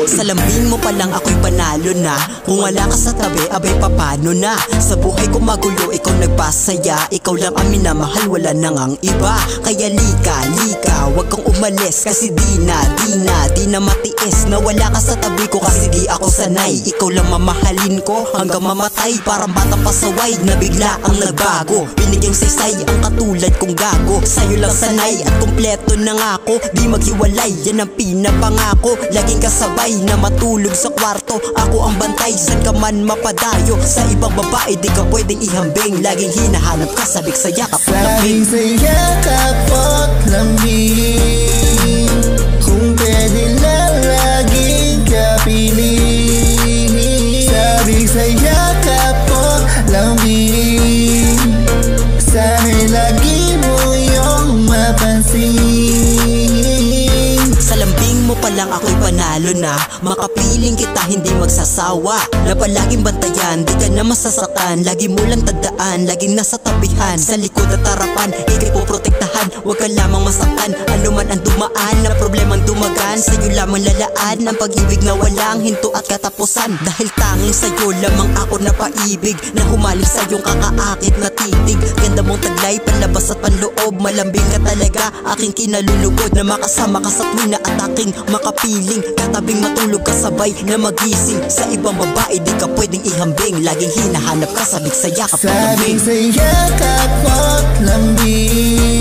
Sa lambing mo pa lang ako'y panalo na. Kung wala ka sa tabi, abay papano na. Sa buhay ko magulo, ikaw nagpasaya. Ikaw lang ang minamahal, wala nang ang iba. Kaya lika, wag kang umalis. Kasi di na matiis na wala ka sa tabi ko. Kasi di ako sanay, ikaw lang mamahalin ko hanggang mamatay. Parang batang pasaway na bigla ang nagbago. Binigyang saysay ang katulad kong gago. Sa'yo lang sanay at kumpleto na nga ako. Di maghiwalay, yan ang pinapangako. Laging kasabay na matulog sa kwarto. Ako ang bantay, san ka man mapadayo. Sa ibang babae di ka pwedeng ihambing. Laging hinahanap ka, sabik sa yakap at lambing. Sabik sa yakap at lambing. Kung pwede lang laging kapiling. Sabik sa yakap at lambing. Sana'y lagi mo yung mapansin. Sa lambing mo pa lang ako'y panalo na. Makapiling kita hindi magsasawa. Na palaging bantayan, di ka na masasaktan. Lagi mo lang tandaan, laging nasa tabihan. Sa likod at harapan, ikay poprotektahan. Huwag ka lamang masaktan, ano man ang dumaan. Na problemang dumagan, sa'yo lamang lalaan. Ang pag-ibig na walang hinto at katapusan. Dahil tanging sa'yo lamang ako napaibig. Na humaling sa iyong kakaakit na titig. Ganda mong taglay, panlabas at panloob. Malambing ka talaga, aking kinalulugod. Na makasama ka sa tuwing na at aking makapiling. Katabing matulog ka sabay na magising. Sa ibang babae di ka pwedeng ihambing. Laging hinahanap ka, sabik sa yakap at lambing. Sabik sa yakap at lambing.